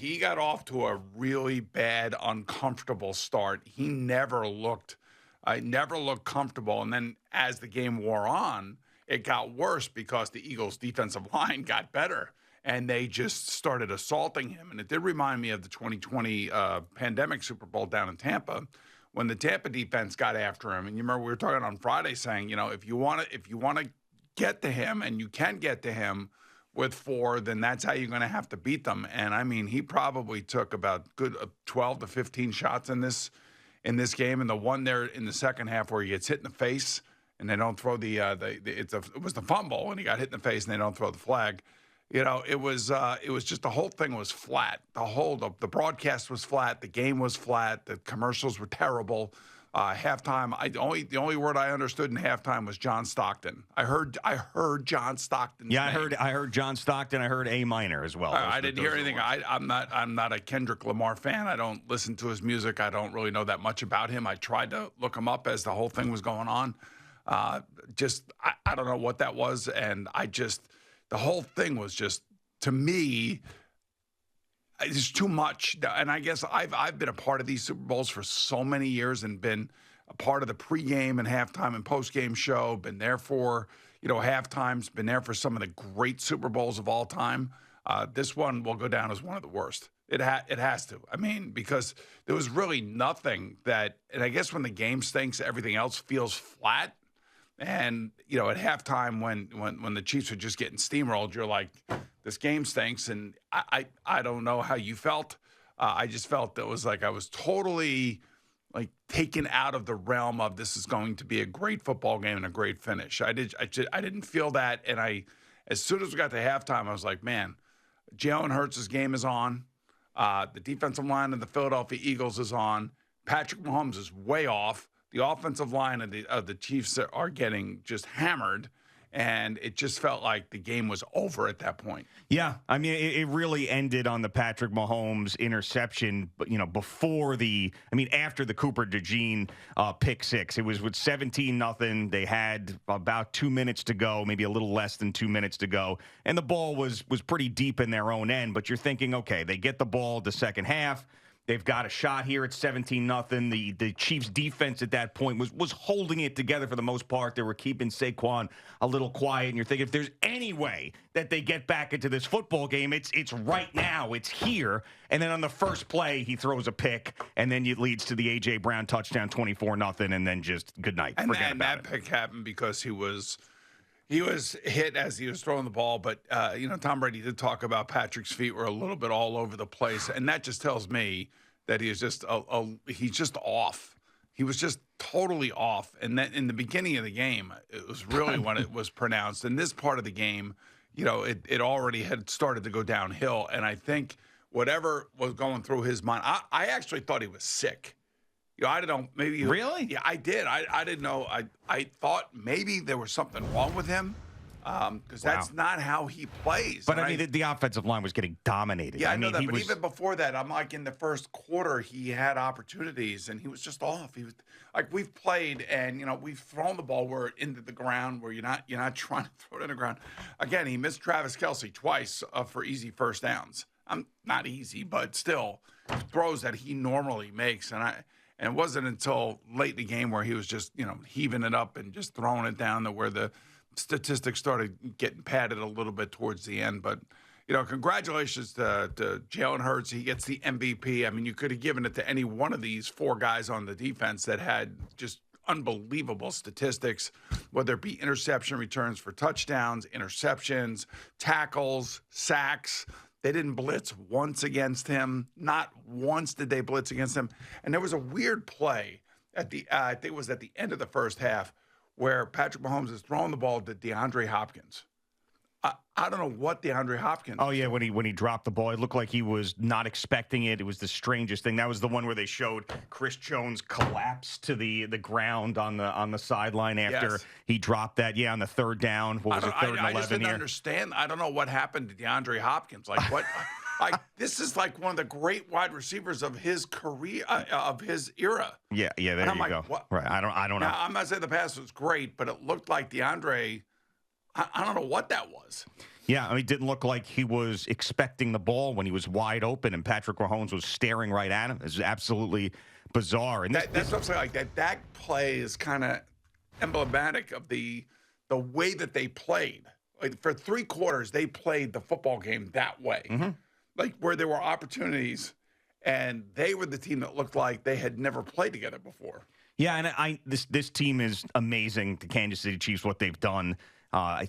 he got off to a really bad, uncomfortable start. He never looked comfortable. And then as the game wore on, it got worse because the Eagles' defensive line got better, and they just started assaulting him. And it did remind me of the 2020 pandemic Super Bowl down in Tampa, when the Tampa defense got after him. And you remember we were talking on Friday saying, if you want to get to him, and you can get to him with 4, then that's how you're going to have to beat them. And I mean, he probably took about good 12 to 15 shots in this game, and the one there in the second half where he gets hit in the face and they don't throw it was the fumble, and he got hit in the face and they don't throw the flag. It was just the whole thing was flat. The broadcast was flat. The game was flat. The commercials were terrible. Halftime, the only word I understood in halftime was John Stockton. I heard John Stockton. Yeah, I heard John Stockton. I heard A minor as well. I didn't hear anything. I'm not a Kendrick Lamar fan. I don't listen to his music. I don't really know that much about him. I tried to look him up as the whole thing was going on. I don't know what that was, and the whole thing was just, to me, it's too much. And I guess I've been a part of these Super Bowls for so many years and been a part of the pregame and halftime and postgame show, been there for, halftimes, been there for some of the great Super Bowls of all time. This one will go down as one of the worst. It has to. I mean, because there was really nothing and I guess when the game stinks, everything else feels flat. And, at halftime when the Chiefs are just getting steamrolled, you're like, this game stinks. And I don't know how you felt. I just felt that was like I was totally taken out of the realm of this is going to be a great football game and a great finish. I didn't feel that. And as soon as we got to halftime, I was like, man, Jalen Hurts' game is on. The defensive line of the Philadelphia Eagles is on. Patrick Mahomes is way off. The offensive line of the Chiefs are getting just hammered, and it just felt like the game was over at that point. Yeah, I mean, it really ended on the Patrick Mahomes interception, but after the Cooper DeJean pick six. It was with 17-0. They had about 2 minutes to go, maybe a little less than 2 minutes to go, and the ball was pretty deep in their own end. But you're thinking, okay, they get the ball the second half. They've got a shot here at 17-0. The Chiefs' defense at that point was holding it together for the most part. They were keeping Saquon a little quiet. And you're thinking, if there's any way that they get back into this football game, it's right now. It's here. And then on the first play, he throws a pick, and then it leads to the A.J. Brown touchdown, 24-0, and then just good night. And that pick happened because he was hit as he was throwing the ball, but Tom Brady did talk about Patrick's feet were a little bit all over the place, and that just tells me that he is just he's just off. He was just totally off. And then in the beginning of the game, it was really when it was pronounced. In this part of the game, it already had started to go downhill, and I think whatever was going through his mind, I actually thought he was sick. I don't know. Maybe really? Yeah, I did. I didn't know. I thought maybe there was something wrong with him because that's not how he plays. But the offensive line was getting dominated. Yeah, I know that. But even before that, I'm like in the first quarter, he had opportunities and he was just off. He was like, we've played and we've thrown the ball into the ground where you're not trying to throw it in the ground. Again, he missed Travis Kelce twice for easy first downs. Not easy, but still throws that he normally makes. And it wasn't until late in the game where he was just, heaving it up and just throwing it down to where the statistics started getting padded a little bit towards the end. But, congratulations to Jalen Hurts. He gets the MVP. I mean, you could have given it to any one of these 4 guys on the defense that had just unbelievable statistics, whether it be interception returns for touchdowns, interceptions, tackles, sacks. They didn't blitz once against him. Not once did they blitz against him. And there was a weird play at I think it was at the end of the first half, where Patrick Mahomes is throwing the ball to DeAndre Hopkins. I don't know what DeAndre Hopkins. Oh yeah, when he dropped the ball, it looked like he was not expecting it. It was the strangest thing. That was the one where they showed Chris Jones collapse to the ground on the sideline after he dropped that. Yeah, on the third down. What was it, 3rd and 11 I just didn't here? understand. I don't know what happened to DeAndre Hopkins. Like what? This is like one of the great wide receivers of his career, of his era. Yeah. There you go. What? Right. I don't know. Now, I'm not saying the pass was great, but it looked like DeAndre. I don't know what that was. Yeah, I mean, it didn't look like he was expecting the ball when he was wide open and Patrick Mahomes was staring right at him. It was absolutely bizarre. And That's what I'm saying. Like that play is kind of emblematic of the way that they played. Like for 3 quarters, they played the football game that way. Like where there were opportunities, and they were the team that looked like they had never played together before. Yeah, and this team is amazing. The Kansas City Chiefs, what they've done,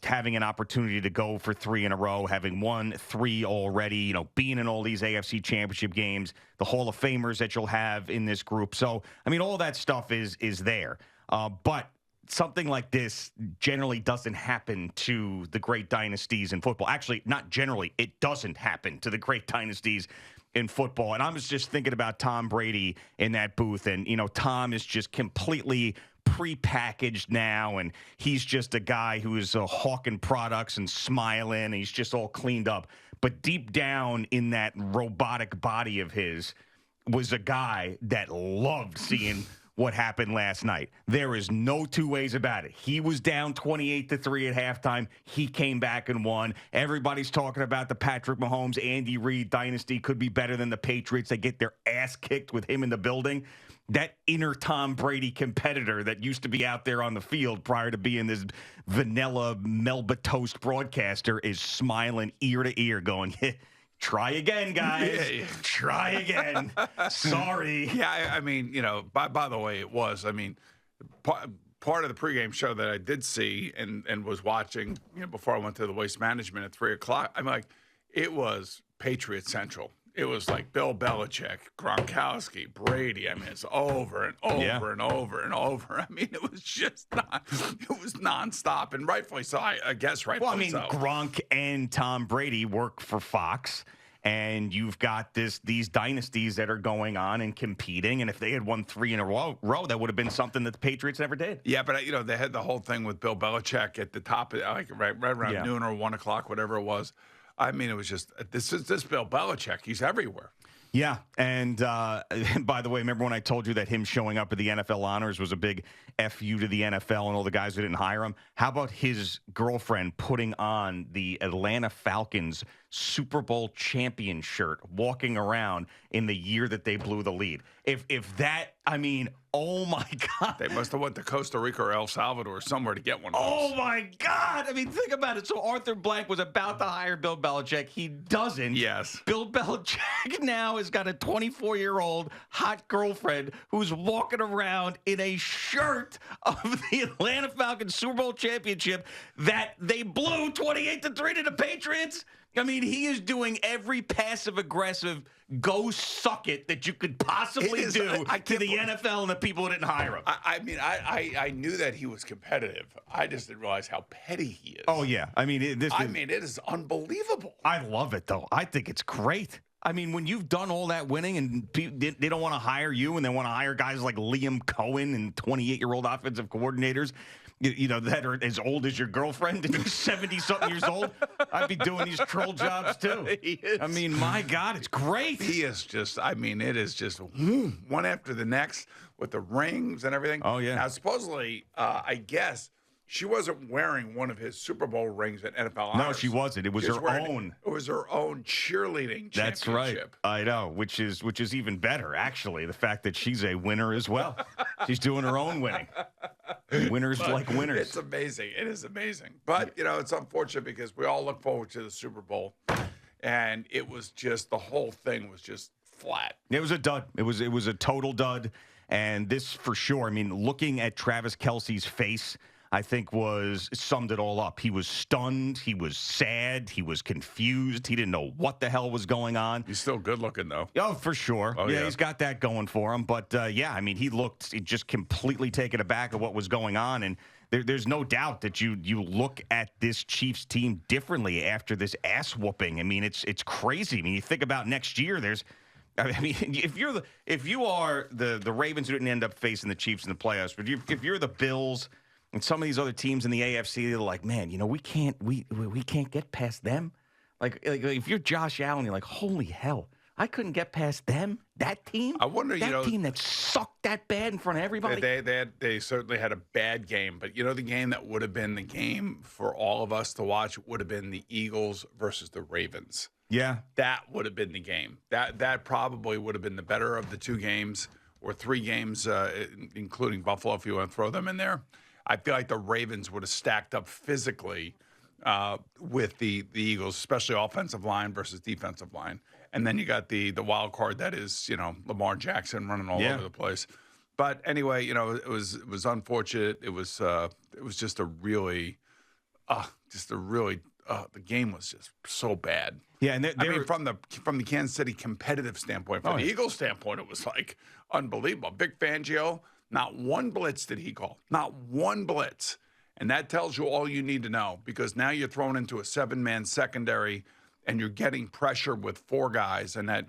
having an opportunity to go for 3 in a row, having won 3 already, being in all these AFC Championship games, the Hall of Famers that you'll have in this group. So, I mean, all that stuff is there. But something like this generally doesn't happen to the great dynasties in football. Actually, not generally. It doesn't happen to the great dynasties in football. And I was just thinking about Tom Brady in that booth. And, Tom is just completely prepackaged now. And he's just a guy who is hawking products and smiling. And he's just all cleaned up. But deep down in that robotic body of his was a guy that loved seeing what happened last night. There is no 2 ways about it. He was down 28-3 at halftime. He came back and won. Everybody's talking about the Patrick Mahomes, Andy Reid dynasty could be better than the Patriots. They get their ass kicked with him in the building. That inner Tom Brady competitor that used to be out there on the field prior to being this vanilla Melba Toast broadcaster is smiling ear to ear going, try again, guys. Yeah. Try again. Sorry. Yeah, I mean, by the way, it was. I mean, part of the pregame show that I did see and was watching, before I went to the Waste Management at 3:00. I'm like, it was Patriot Central. It was like Bill Belichick, Gronkowski, Brady. I mean, it's over and over and over and over. I mean, it was just it was nonstop, and rightfully so. I guess rightfully so. Gronk and Tom Brady work for Fox, and you've got these dynasties that are going on and competing. And if they had won 3 in a row, that would have been something that the Patriots never did. Yeah, but they had the whole thing with Bill Belichick at the top, like right around noon or 1 o'clock, whatever it was. I mean, it was just this Bill Belichick. He's everywhere. Yeah, and by the way, remember when I told you that him showing up at the NFL honors was a big FU to the NFL and all the guys who didn't hire him? How about his girlfriend putting on the Atlanta Falcons Super Bowl champion shirt, walking around in the year that they blew the lead? If that, I mean, oh my God. They must have went to Costa Rica or El Salvador somewhere to get one of those. Oh my God. I mean, think about it. So Arthur Blank was about to hire Bill Belichick. He doesn't. Yes. Bill Belichick now has got a 24-year-old hot girlfriend who's walking around in a shirt of the Atlanta Falcons Super Bowl championship that they blew 28-3 to the Patriots. I mean, he is doing every passive-aggressive go suck it that you could possibly do to the NFL and the people who didn't hire him. I mean, I knew that he was competitive. I just didn't realize how petty he is. Oh, yeah. I mean, it is unbelievable. I love it, though. I think it's great. I mean, when you've done all that winning and they don't want to hire you and they want to hire guys like Liam Cohen and 28-year-old offensive coordinators, that are as old as your girlfriend and you're 70-something years old, I'd be doing these troll jobs too. I mean, my God, it's great. He is just, it is just one after the next with the rings and everything. Oh, yeah. Now, supposedly, I guess she wasn't wearing one of his Super Bowl rings at NFL Honors. No, she wasn't. It was her own. It was her own cheerleading championship. That's right. I know, which is even better, actually, the fact that she's a winner as well. She's doing her own winning. Winners like winners. It's amazing. It is amazing. But, it's unfortunate because we all look forward to the Super Bowl. And it was just, the whole thing was just flat. It was a dud. It was a total dud. And this, for sure, I mean, looking at Travis Kelce's face, I think summed it all up. He was stunned. He was sad. He was confused. He didn't know what the hell was going on. He's still good looking, though. Oh, for sure. Oh, yeah, he's got that going for him. But, I mean, he looked just completely taken aback at what was going on. And there's no doubt that you look at this Chiefs team differently after this ass whooping. I mean, it's crazy. I mean, you think about next year, I mean, if you are the Ravens who didn't end up facing the Chiefs in the playoffs, but if you're the Bills and some of these other teams in the AFC, they're like, man, we can't get past them. Like if you're Josh Allen, you're like, holy hell, I couldn't get past them. That team. I wonder, that team that sucked that bad in front of everybody. They certainly had a bad game, but the game that would have been the game for all of us to watch would have been the Eagles versus the Ravens. Yeah, that would have been the game. That probably would have been the better of the two games or three games, including Buffalo, if you want to throw them in there. I feel like the Ravens would have stacked up physically with the Eagles, especially offensive line versus defensive line. And then you got the wild card that is, Lamar Jackson running all over the place. But anyway, it was unfortunate. It was just a really, the game was just so bad. Yeah, and from the Kansas City competitive standpoint, from the Eagles standpoint, it was like unbelievable. Vic Fangio, not one blitz did he call, not one blitz. And that tells you all you need to know, because now you're thrown into a 7-man secondary and you're getting pressure with 4 guys, and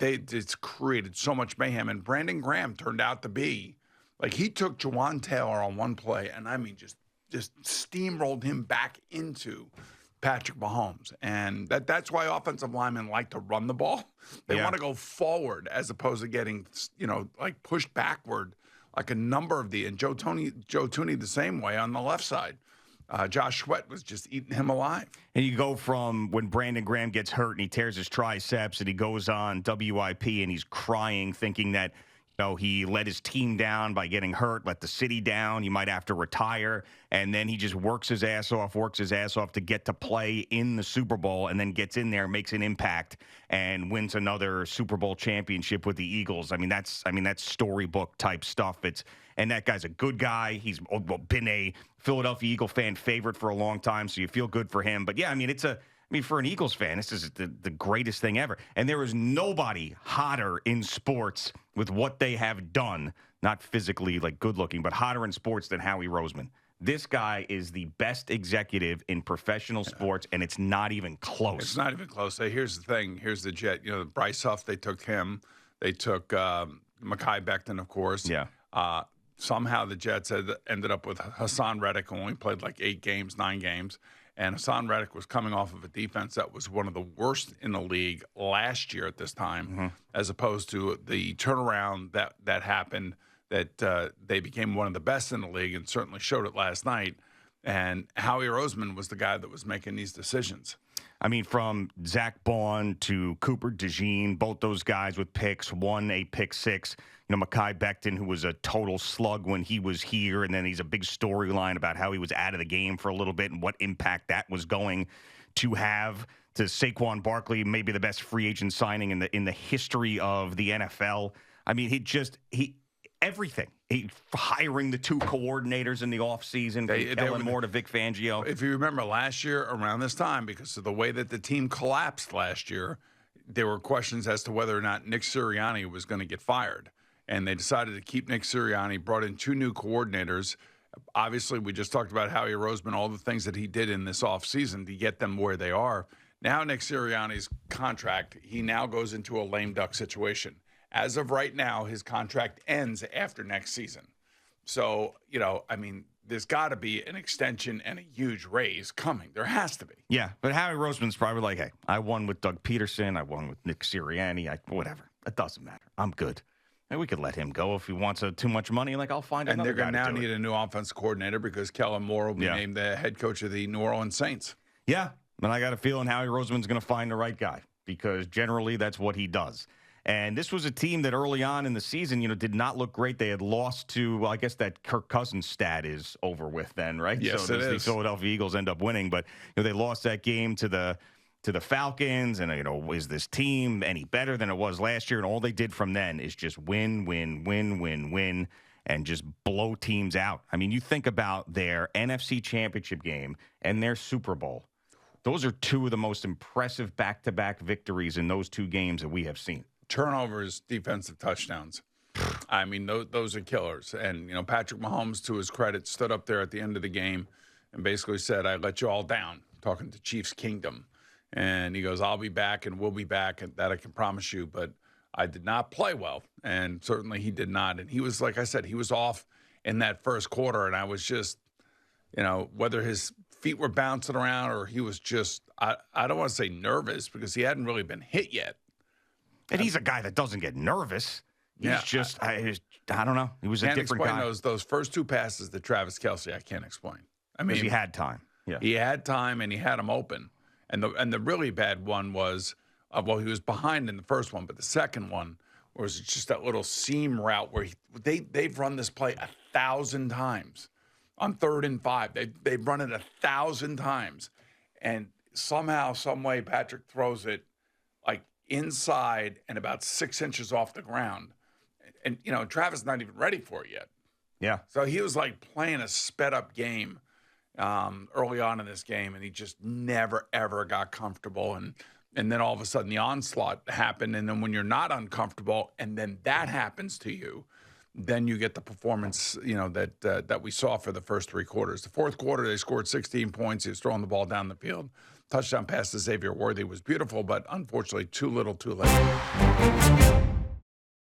it's created so much mayhem. And Brandon Graham turned out to be, like, he took Jawan Taylor on one play, and I mean just steamrolled him back into Patrick Mahomes. And that's why offensive linemen like to run the ball. They want to go forward as opposed to getting, like pushed backward, like a number of and Joe Tooney the same way on the left side. Josh Sweat was just eating him alive. And you go from when Brandon Graham gets hurt and he tears his triceps and he goes on WIP and he's crying, thinking that he let his team down by getting hurt, let the city down. He might have to retire. And then he just works his ass off to get to play in the Super Bowl, and then gets in there, makes an impact, and wins another Super Bowl championship with the Eagles. I mean, that's storybook type stuff. And that guy's a good guy. He's been a Philadelphia Eagle fan favorite for a long time, so you feel good for him. But yeah, for an Eagles fan, this is the greatest thing ever. And there is nobody hotter in sports with what they have done, not physically like good looking, but hotter in sports than Howie Roseman. This guy is the best executive in professional sports, and it's not even close. It's not even close. So here's the thing. Here's the Jet. Bryce Huff, they took him. They took Mekhi Becton, of course. Yeah. Somehow the Jets ended up with Hassan Reddick, who only played like 9 games. And Hassan Reddick was coming off of a defense that was one of the worst in the league last year at this time, as opposed to the turnaround that happened, that they became one of the best in the league, and certainly showed it last night. And Howie Roseman was the guy that was making these decisions. I mean, from Zach Bond to Cooper DeJean, both those guys with picks, one a pick 6. Mekhi Becton, who was a total slug when he was here, and then he's a big storyline about how he was out of the game for a little bit and what impact that was going to have. To Saquon Barkley, maybe the best free agent signing in the history of the NFL. I mean, everything. Hiring the 2 coordinators in the offseason, from Kellen Moore to Vic Fangio. If you remember last year around this time, because of the way that the team collapsed last year, there were questions as to whether or not Nick Sirianni was going to get fired. And they decided to keep Nick Sirianni, brought in 2 new coordinators. Obviously, we just talked about Howie Roseman, all the things that he did in this offseason to get them where they are. Now Nick Sirianni's contract, he now goes into a lame duck situation. As of right now, his contract ends after next season. So, there's got to be an extension and a huge raise coming. There has to be. Yeah, but Howie Roseman's probably like, hey, I won with Doug Peterson. I won with Nick Sirianni. Whatever. It doesn't matter. I'm good. And we could let him go if he wants too much money. Like, I'll find another guy. And they're going to now need a new offense coordinator because Kellen Moore will be named the head coach of the New Orleans Saints. Yeah, and I got a feeling Howie Roseman's going to find the right guy, because generally that's what he does. And this was a team that early on in the season, did not look great. They had lost to, well, I guess that Kirk Cousins stat is over with then, right? Yes, so it is. The Philadelphia Eagles end up winning, but they lost that game to the Falcons. And is this team any better than it was last year? And all they did from then is just win, and just blow teams out. I mean, you think about their NFC Championship game and their Super Bowl. Those are 2 of the most impressive back-to-back victories in those 2 games that we have seen. Turnovers, defensive touchdowns. I mean, those are killers. And, Patrick Mahomes, to his credit, stood up there at the end of the game and basically said, I let you all down, talking to Chiefs Kingdom. And he goes, I'll be back and we'll be back, and that I can promise you. But I did not play well, and certainly he did not. And he was, like I said, he was off in that first quarter, and I was just, whether his feet were bouncing around or he was just, I don't want to say nervous because he hadn't really been hit yet. And he's a guy that doesn't get nervous. He's just, I don't know. He was a different guy. Those first two passes to Travis Kelce, I can't explain. I mean, he had time. Yeah, he had time and he had him open. And the really bad one was, he was behind in the first one, but the second one was just that little seam route where they've run this play 1,000 times on 3rd and 5. They've run it 1,000 times, and somehow, some way, Patrick throws it like inside and about 6 inches off the ground. And, Travis is not even ready for it yet. Yeah. So he was like playing a sped-up game early on in this game, and he just never, ever got comfortable. And then all of a sudden the onslaught happened, and then when you're not uncomfortable and then that happens to you, then you get the performance, that we saw for the first 3 quarters. The fourth quarter, they scored 16 points. He was throwing the ball down the field. Touchdown pass to Xavier Worthy was beautiful, but unfortunately too little too late.